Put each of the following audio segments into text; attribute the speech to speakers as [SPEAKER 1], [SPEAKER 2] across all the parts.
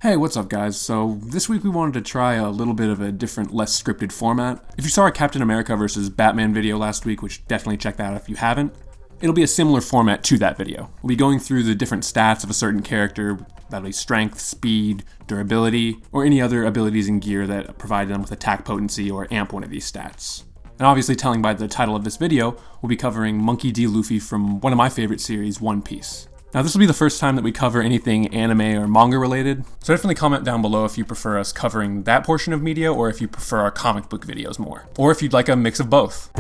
[SPEAKER 1] Hey, what's up guys? So this week we wanted to try a little bit of a different, less scripted format. If you saw our Captain America vs. Batman video last week, which definitely check that out if you haven't, it'll be a similar format to that video. We'll be going through the different stats of a certain character, that'll be strength, speed, durability, or any other abilities and gear that provide them with attack potency or amp one of these stats. And obviously telling by the title of this video, we'll be covering Monkey D. Luffy from one of my favorite series, One Piece. Now this will be the first time that we cover anything anime or manga related, so definitely comment down below if you prefer us covering that portion of media or if you prefer our comic book videos more, or if you'd like a mix of both.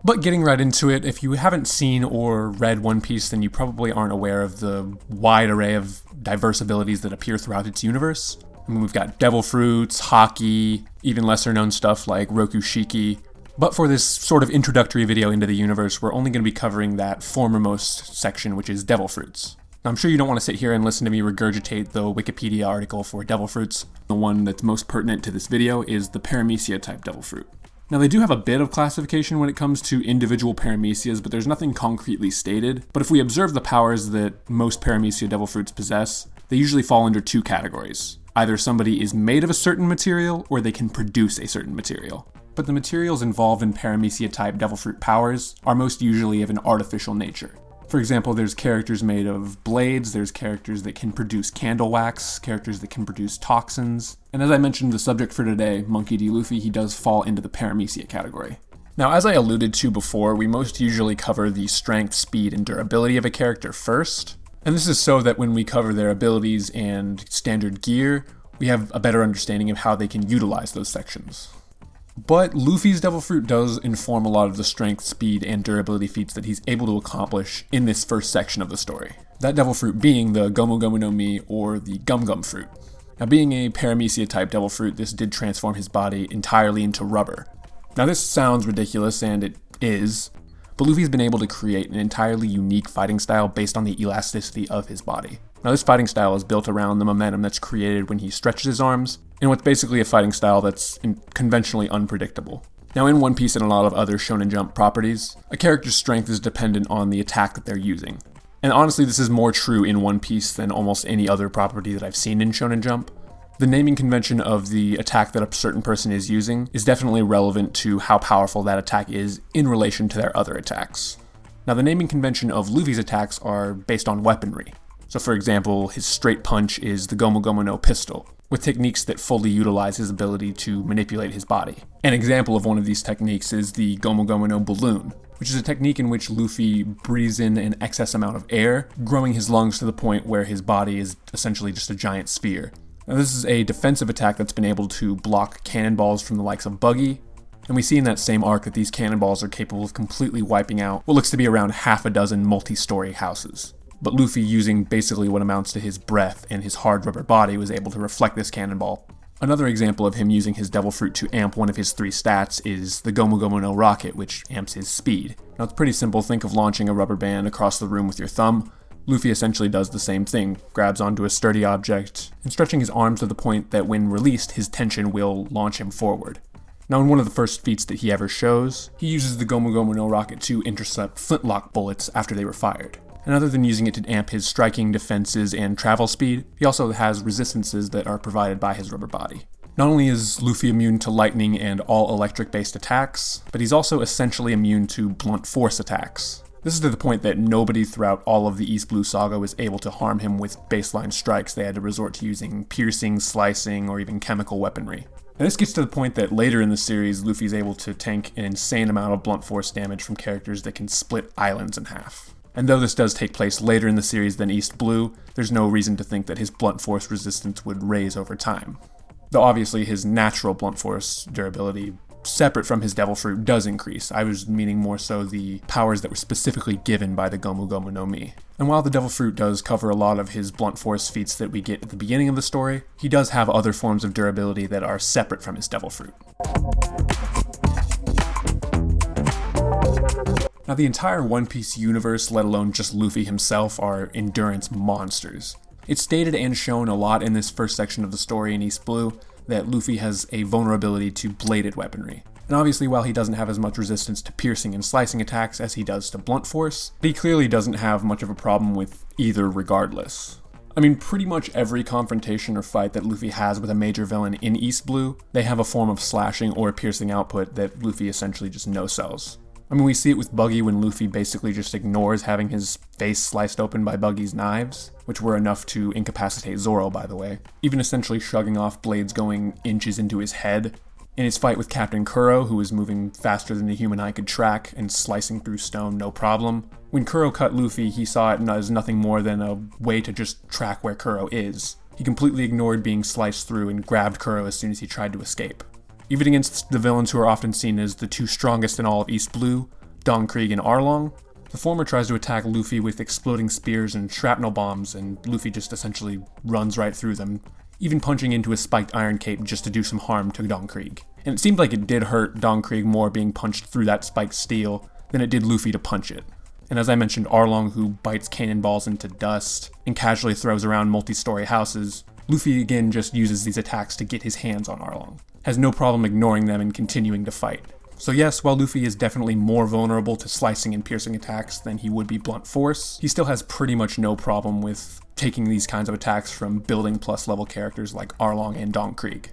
[SPEAKER 1] But getting right into it, if you haven't seen or read One Piece, then you probably aren't aware of the wide array of diverse abilities that appear throughout its universe. I mean, we've got devil fruits, haki, even lesser known stuff like Rokushiki. But for this sort of introductory video into the universe, we're only going to be covering that formermost section, which is devil fruits. Now, I'm sure you don't want to sit here and listen to me regurgitate the Wikipedia article for devil fruits. The one that's most pertinent to this video is the Paramecia type devil fruit. Now, they do have a bit of classification when it comes to individual Paramecias, but there's nothing concretely stated. But if we observe the powers that most Paramecia devil fruits possess, they usually fall under two categories. Either somebody is made of a certain material, or they can produce a certain material. But the materials involved in Paramecia type devil fruit powers are most usually of an artificial nature. For example, there's characters made of blades, there's characters that can produce candle wax, characters that can produce toxins, and as I mentioned, the subject for today, Monkey D. Luffy, he does fall into the Paramecia category. Now, as I alluded to before, we most usually cover the strength, speed, and durability of a character first, and this is so that when we cover their abilities and standard gear, we have a better understanding of how they can utilize those sections. But Luffy's devil fruit does inform a lot of the strength, speed, and durability feats that he's able to accomplish in this first section of the story. That devil fruit being the Gomu Gomu no Mi, or the Gum Gum fruit. Now, being a Paramecia type devil fruit, this did transform his body entirely into rubber. Now this sounds ridiculous, and it is, but Luffy's been able to create an entirely unique fighting style based on the elasticity of his body. Now this fighting style is built around the momentum that's created when he stretches his arms, in what's basically a fighting style that's conventionally unpredictable. Now in One Piece and a lot of other Shonen Jump properties, a character's strength is dependent on the attack that they're using. And honestly, this is more true in One Piece than almost any other property that I've seen in Shonen Jump. The naming convention of the attack that a certain person is using is definitely relevant to how powerful that attack is in relation to their other attacks. Now the naming convention of Luffy's attacks are based on weaponry. So for example, his straight punch is the Gomu Gomu no pistol, with techniques that fully utilize his ability to manipulate his body. An example of one of these techniques is the Gomu Gomu no balloon, which is a technique in which Luffy breathes in an excess amount of air, growing his lungs to the point where his body is essentially just a giant sphere. Now this is a defensive attack that's been able to block cannonballs from the likes of Buggy, and we see in that same arc that these cannonballs are capable of completely wiping out what looks to be around half a dozen multi-story houses. But Luffy, using basically what amounts to his breath and his hard rubber body, was able to reflect this cannonball. Another example of him using his devil fruit to amp one of his three stats is the Gomu Gomu no rocket, which amps his speed. Now it's pretty simple, think of launching a rubber band across the room with your thumb. Luffy essentially does the same thing, grabs onto a sturdy object, and stretching his arms to the point that when released, his tension will launch him forward. Now in one of the first feats that he ever shows, he uses the Gomu Gomu no rocket to intercept flintlock bullets after they were fired. And other than using it to amp his striking, defenses, and travel speed, he also has resistances that are provided by his rubber body. Not only is Luffy immune to lightning and all electric-based attacks, but he's also essentially immune to blunt force attacks. This is to the point that nobody throughout all of the East Blue Saga was able to harm him with baseline strikes. They had to resort to using piercing, slicing, or even chemical weaponry. And this gets to the point that later in the series, Luffy's able to tank an insane amount of blunt force damage from characters that can split islands in half. And though this does take place later in the series than East Blue, there's no reason to think that his blunt force resistance would raise over time. Though obviously his natural blunt force durability, separate from his devil fruit, does increase. I was meaning more so the powers that were specifically given by the Gomu Gomu no Mi. And while the devil fruit does cover a lot of his blunt force feats that we get at the beginning of the story, he does have other forms of durability that are separate from his devil fruit. Now the entire One Piece universe, let alone just Luffy himself, are endurance monsters. It's stated and shown a lot in this first section of the story in East Blue that Luffy has a vulnerability to bladed weaponry. And obviously, while he doesn't have as much resistance to piercing and slicing attacks as he does to blunt force, he clearly doesn't have much of a problem with either regardless. I mean, pretty much every confrontation or fight that Luffy has with a major villain in East Blue, they have a form of slashing or piercing output that Luffy essentially just no-sells. I mean, we see it with Buggy when Luffy basically just ignores having his face sliced open by Buggy's knives, which were enough to incapacitate Zoro, by the way, even essentially shrugging off blades going inches into his head. In his fight with Captain Kuro, who was moving faster than the human eye could track and slicing through stone no problem. When Kuro cut Luffy, he saw it as nothing more than a way to just track where Kuro is. He completely ignored being sliced through and grabbed Kuro as soon as he tried to escape. Even against the villains who are often seen as the two strongest in all of East Blue, Don Krieg and Arlong, the former tries to attack Luffy with exploding spears and shrapnel bombs, and Luffy just essentially runs right through them, even punching into his spiked iron cape just to do some harm to Don Krieg. And it seemed like it did hurt Don Krieg more being punched through that spiked steel than it did Luffy to punch it. And as I mentioned, Arlong, who bites cannonballs into dust and casually throws around multi-story houses, Luffy again just uses these attacks to get his hands on Arlong, has no problem ignoring them and continuing to fight. So yes, while Luffy is definitely more vulnerable to slicing and piercing attacks than he would be blunt force, he still has pretty much no problem with taking these kinds of attacks from building plus level characters like Arlong and Don Krieg.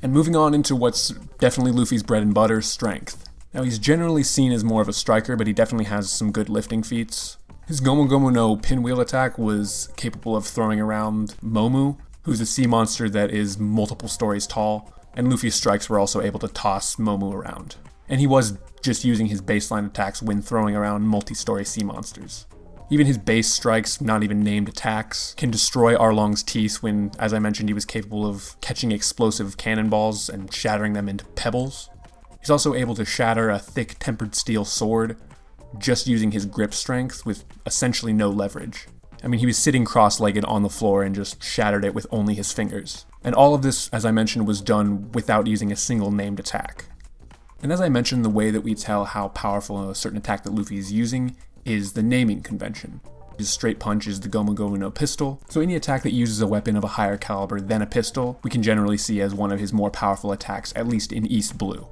[SPEAKER 1] And moving on into what's definitely Luffy's bread and butter, strength. Now he's generally seen as more of a striker, but he definitely has some good lifting feats. His Gomu Gomu no pinwheel attack was capable of throwing around Momu, who's a sea monster that is multiple stories tall, and Luffy's strikes were also able to toss Momu around. And he was just using his baseline attacks when throwing around multi-story sea monsters. Even his base strikes, not even named attacks, can destroy Arlong's teeth when, as I mentioned, he was capable of catching explosive cannonballs and shattering them into pebbles. He's also able to shatter a thick tempered steel sword, just using his grip strength with essentially no leverage. I mean, he was sitting cross-legged on the floor and just shattered it with only his fingers. And all of this, as I mentioned, was done without using a single named attack. And as I mentioned, the way that we tell how powerful a certain attack that Luffy is using is the naming convention. His straight punch is the Gomu Gomu no pistol, so any attack that uses a weapon of a higher caliber than a pistol, we can generally see as one of his more powerful attacks, at least in East Blue.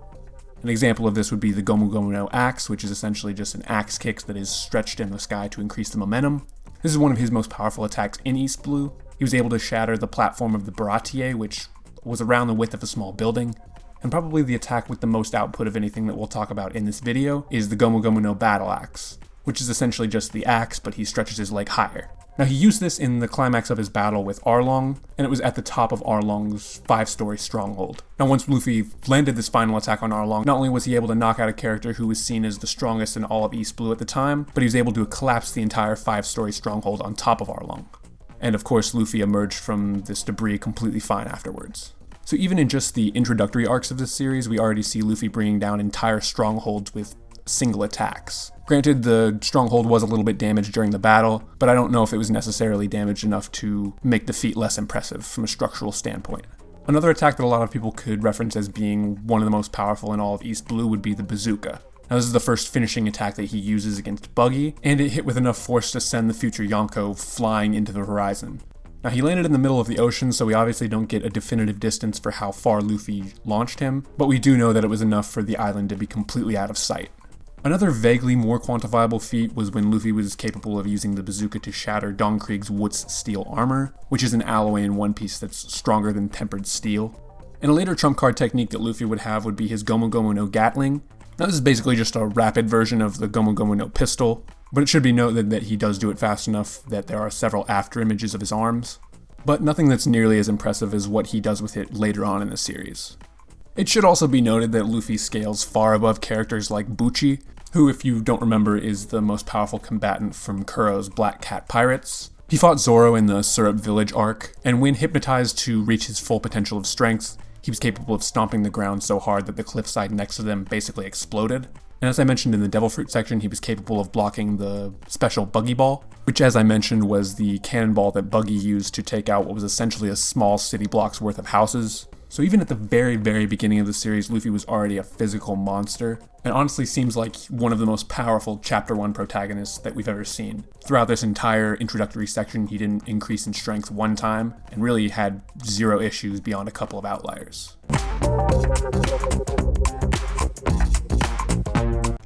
[SPEAKER 1] An example of this would be the Gomu Gomu no axe, which is essentially just an axe kick that is stretched in the sky to increase the momentum. This is one of his most powerful attacks in East Blue. He was able to shatter the platform of the Baratier, which was around the width of a small building. And probably the attack with the most output of anything that we'll talk about in this video is the Gomu Gomu no battle axe, which is essentially just the axe, but he stretches his leg higher. Now he used this in the climax of his battle with Arlong, and it was at the top of Arlong's 5-story stronghold. Now once Luffy landed this final attack on Arlong, not only was he able to knock out a character who was seen as the strongest in all of East Blue at the time, but he was able to collapse the entire 5-story stronghold on top of Arlong. And of course Luffy emerged from this debris completely fine afterwards. So even in just the introductory arcs of this series, we already see Luffy bringing down entire strongholds with single attacks. Granted, the stronghold was a little bit damaged during the battle, but I don't know if it was necessarily damaged enough to make the feat less impressive from a structural standpoint. Another attack that a lot of people could reference as being one of the most powerful in all of East Blue would be the bazooka. Now this is the first finishing attack that he uses against Buggy, and it hit with enough force to send the future Yonko flying into the horizon. Now he landed in the middle of the ocean, so we obviously don't get a definitive distance for how far Luffy launched him, but we do know that it was enough for the island to be completely out of sight. Another vaguely more quantifiable feat was when Luffy was capable of using the bazooka to shatter Don Krieg's Wootz steel armor, which is an alloy in One Piece that's stronger than tempered steel. And a later trump card technique that Luffy would have would be his Gomu Gomu no Gatling. Now this is basically just a rapid version of the Gomu Gomu no pistol, but it should be noted that he does do it fast enough that there are several after images of his arms, but nothing that's nearly as impressive as what he does with it later on in the series. It should also be noted that Luffy scales far above characters like Bucci, who, if you don't remember, is the most powerful combatant from Kuro's Black Cat Pirates. He fought Zoro in the Syrup Village arc, and when hypnotized to reach his full potential of strength, he was capable of stomping the ground so hard that the cliffside next to them basically exploded. And as I mentioned in the Devil Fruit section, he was capable of blocking the special Buggy Ball, which, as I mentioned, was the cannonball that Buggy used to take out what was essentially a small city block's worth of houses. So even at the very, very beginning of the series, Luffy was already a physical monster, and honestly seems like one of the most powerful Chapter 1 protagonists that we've ever seen. Throughout this entire introductory section, he didn't increase in strength one time, and really had zero issues beyond a couple of outliers.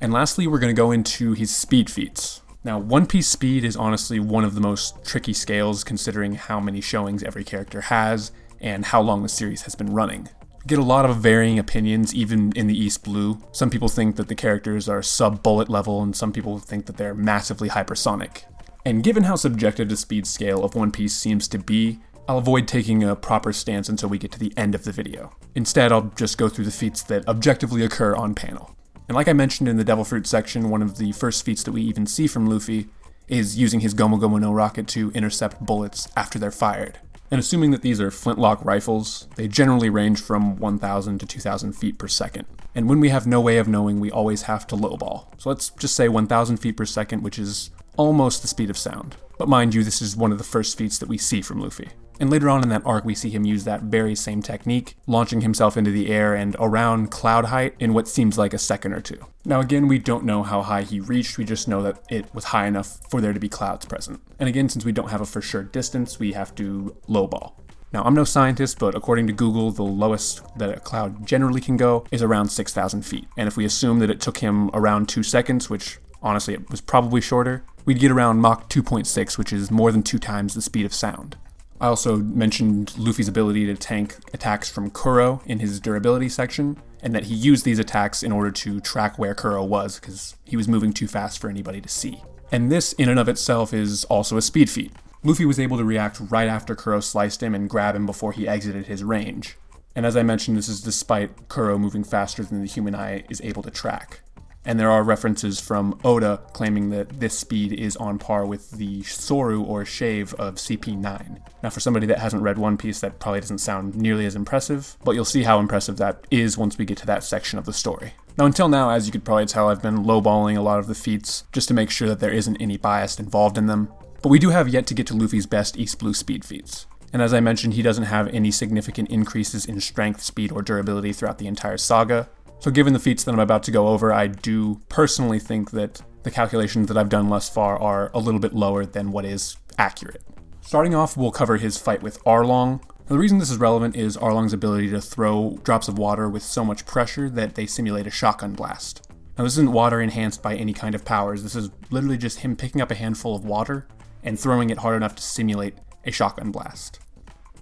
[SPEAKER 1] And lastly, we're going to go into his speed feats. Now, One Piece speed is honestly one of the most tricky scales considering how many showings every character has and how long the series has been running. We get a lot of varying opinions even in the East Blue. Some people think that the characters are sub-bullet level and some people think that they're massively hypersonic. And given how subjective the speed scale of One Piece seems to be, I'll avoid taking a proper stance until we get to the end of the video. Instead, I'll just go through the feats that objectively occur on panel. And like I mentioned in the Devil Fruit section, one of the first feats that we even see from Luffy is using his Gomu Gomu no rocket to intercept bullets after they're fired. And assuming that these are flintlock rifles, they generally range from 1,000 to 2,000 feet per second. And when we have no way of knowing, we always have to lowball. So let's just say 1,000 feet per second, which is almost the speed of sound. But mind you, this is one of the first feats that we see from Luffy. And later on in that arc, we see him use that very same technique, launching himself into the air and around cloud height in what seems like a second or two. Now again, we don't know how high he reached, we just know that it was high enough for there to be clouds present. And again, since we don't have a for sure distance, we have to lowball. Now, I'm no scientist, but according to Google, the lowest that a cloud generally can go is around 6,000 feet. And if we assume that it took him around 2 seconds, which honestly it was probably shorter, we'd get around Mach 2.6, which is more than 2 times the speed of sound. I also mentioned Luffy's ability to tank attacks from Kuro in his durability section, and that he used these attacks in order to track where Kuro was, because he was moving too fast for anybody to see. And this, in and of itself, is also a speed feat. Luffy was able to react right after Kuro sliced him and grab him before he exited his range. And as I mentioned, this is despite Kuro moving faster than the human eye is able to track. And there are references from Oda claiming that this speed is on par with the Soru or Shave of CP9. Now for somebody that hasn't read One Piece, that probably doesn't sound nearly as impressive, but you'll see how impressive that is once we get to that section of the story. Now until now, as you could probably tell, I've been lowballing a lot of the feats just to make sure that there isn't any bias involved in them. But we do have yet to get to Luffy's best East Blue speed feats. And as I mentioned, he doesn't have any significant increases in strength, speed, or durability throughout the entire saga. So given the feats that I'm about to go over, I do personally think that the calculations that I've done thus far are a little bit lower than what is accurate. Starting off, we'll cover his fight with Arlong. Now, the reason this is relevant is Arlong's ability to throw drops of water with so much pressure that they simulate a shotgun blast. Now this isn't water enhanced by any kind of powers, this is literally just him picking up a handful of water and throwing it hard enough to simulate a shotgun blast.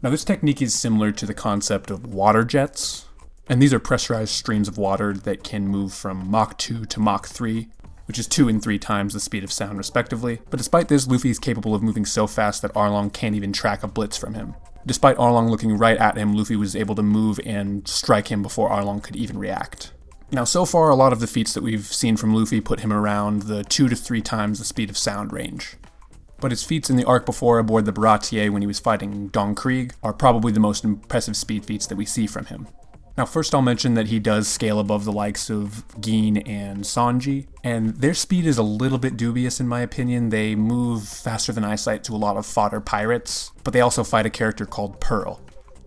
[SPEAKER 1] Now this technique is similar to the concept of water jets, and these are pressurized streams of water that can move from Mach 2 to Mach 3, which is 2 and 3 times the speed of sound respectively. But despite this, Luffy is capable of moving so fast that Arlong can't even track a blitz from him. Despite Arlong looking right at him, Luffy was able to move and strike him before Arlong could even react. Now so far, a lot of the feats that we've seen from Luffy put him around the 2 to 3 times the speed of sound range. But his feats in the arc before aboard the Baratier when he was fighting Don Krieg are probably the most impressive speed feats that we see from him. Now first I'll mention that he does scale above the likes of Gin and Sanji, and their speed is a little bit dubious in my opinion. They move faster than eyesight to a lot of fodder pirates, but they also fight a character called Pearl.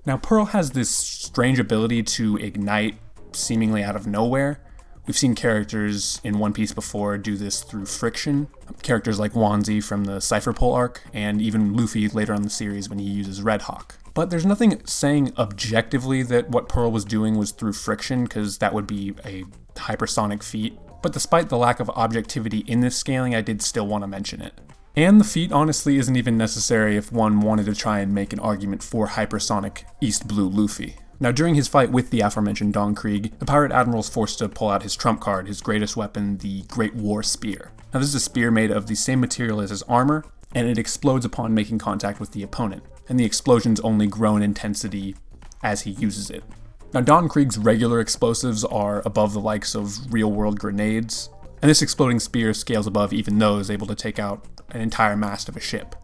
[SPEAKER 1] Now Pearl has this strange ability to ignite seemingly out of nowhere. We've seen characters in One Piece before do this through friction, characters like Wanzi from the Cypher Pole arc, and even Luffy later on in the series when he uses Red Hawk. But there's nothing saying objectively that what Pearl was doing was through friction, because that would be a hypersonic feat. But despite the lack of objectivity in this scaling, I did still want to mention it. And the feat honestly isn't even necessary if one wanted to try and make an argument for hypersonic East Blue Luffy. Now during his fight with the aforementioned Don Krieg, the pirate admiral's forced to pull out his trump card, his greatest weapon, the Great War Spear. Now this is a spear made of the same material as his armor, and it explodes upon making contact with the opponent, and the explosions only grow in intensity as he uses it. Now Don Krieg's regular explosives are above the likes of real-world grenades, and this exploding spear scales above even those, able to take out an entire mast of a ship.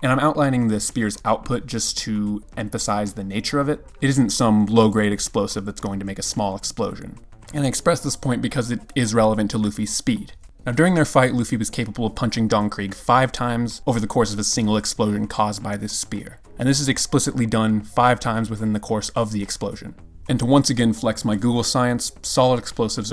[SPEAKER 1] And I'm outlining the spear's output just to emphasize the nature of it. It isn't some low-grade explosive that's going to make a small explosion. And I express this point because it is relevant to Luffy's speed. Now during their fight, Luffy was capable of punching Don Krieg 5 times over the course of a single explosion caused by this spear. And this is explicitly done 5 times within the course of the explosion. And to once again flex my Google science, solid explosives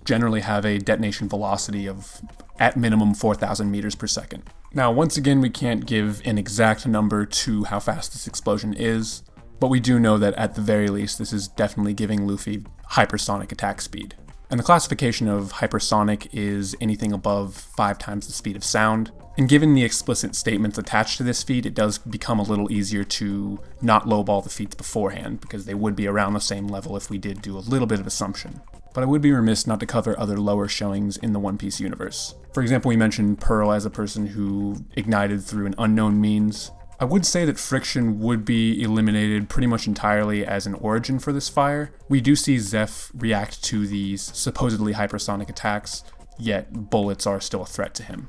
[SPEAKER 1] generally have a detonation velocity of at minimum 4,000 meters per second. Now once again we can't give an exact number to how fast this explosion is, but we do know that at the very least this is definitely giving Luffy hypersonic attack speed. And the classification of hypersonic is anything above 5 times the speed of sound. And given the explicit statements attached to this feat, it does become a little easier to not lowball the feats beforehand, because they would be around the same level if we did do a little bit of assumption. But I would be remiss not to cover other lower showings in the One Piece universe. For example, we mentioned Pearl as a person who ignited through an unknown means. I would say that friction would be eliminated pretty much entirely as an origin for this fire. We do see Zeph react to these supposedly hypersonic attacks, yet bullets are still a threat to him.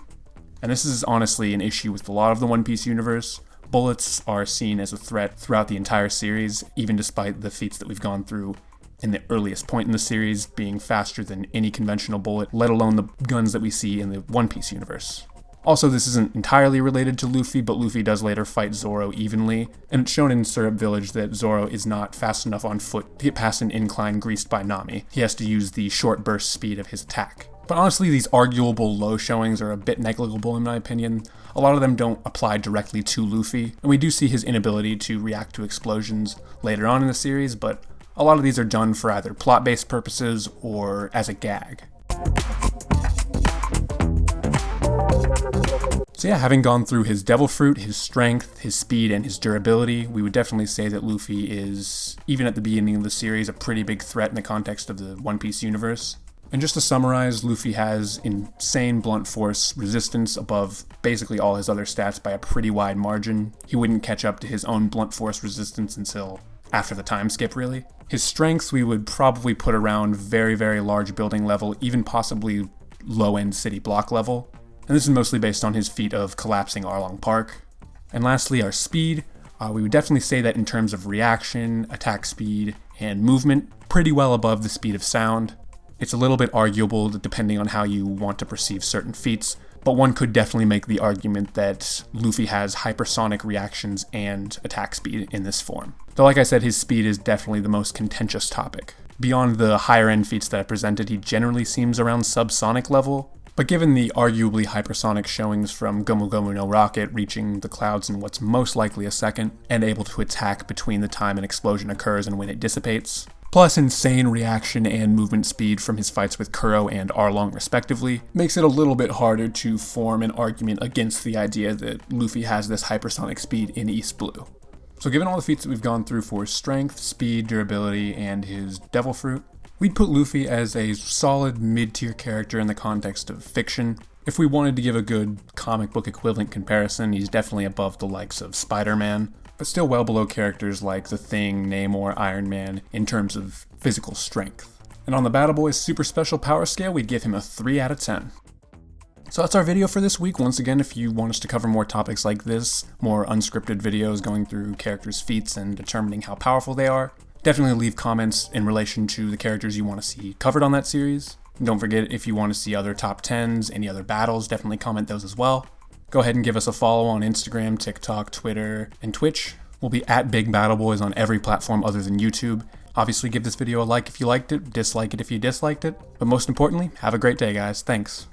[SPEAKER 1] And this is honestly an issue with a lot of the One Piece universe. Bullets are seen as a threat throughout the entire series, even despite the feats that we've gone through in the earliest point in the series being faster than any conventional bullet, let alone the guns that we see in the One Piece universe. Also, this isn't entirely related to Luffy, but Luffy does later fight Zoro evenly, and it's shown in Syrup Village that Zoro is not fast enough on foot to get past an incline greased by Nami. He has to use the short burst speed of his attack. But honestly, these arguable low showings are a bit negligible in my opinion. A lot of them don't apply directly to Luffy, and we do see his inability to react to explosions later on in the series, but a lot of these are done for either plot-based purposes or as a gag. So yeah, having gone through his Devil Fruit, his strength, his speed, and his durability, we would definitely say that Luffy is, even at the beginning of the series, a pretty big threat in the context of the One Piece universe. And just to summarize, Luffy has insane blunt force resistance above basically all his other stats by a pretty wide margin. He wouldn't catch up to his own blunt force resistance until after the time skip, really. His strengths we would probably put around very, very large building level, even possibly low-end city block level. And this is mostly based on his feat of collapsing Arlong Park. And lastly, our speed. We would definitely say that in terms of reaction, attack speed, and movement, pretty well above the speed of sound. It's a little bit arguable depending on how you want to perceive certain feats, but one could definitely make the argument that Luffy has hypersonic reactions and attack speed in this form. Though like I said, his speed is definitely the most contentious topic. Beyond the higher end feats that I presented, he generally seems around subsonic level, but given the arguably hypersonic showings from Gomu Gomu no Rocket reaching the clouds in what's most likely a second, and able to attack between the time an explosion occurs and when it dissipates, plus insane reaction and movement speed from his fights with Kuro and Arlong respectively, makes it a little bit harder to form an argument against the idea that Luffy has this hypersonic speed in East Blue. So given all the feats that we've gone through for strength, speed, durability, and his Devil Fruit, we'd put Luffy as a solid mid-tier character in the context of fiction. If we wanted to give a good comic book equivalent comparison, he's definitely above the likes of Spider-Man, but still well below characters like The Thing, Namor, Iron Man in terms of physical strength. And on the Battle Boys Super Special Power Scale, we'd give him a 3 out of 10. So that's our video for this week. Once again, if you want us to cover more topics like this, more unscripted videos going through characters' feats and determining how powerful they are, definitely leave comments in relation to the characters you want to see covered on that series. And don't forget, if you want to see other top 10s, any other battles, definitely comment those as well. Go ahead and give us a follow on Instagram, TikTok, Twitter, and Twitch. We'll be at Big Battle Boys on every platform other than YouTube. Obviously, give this video a like if you liked it, dislike it if you disliked it, but most importantly, have a great day, guys. Thanks.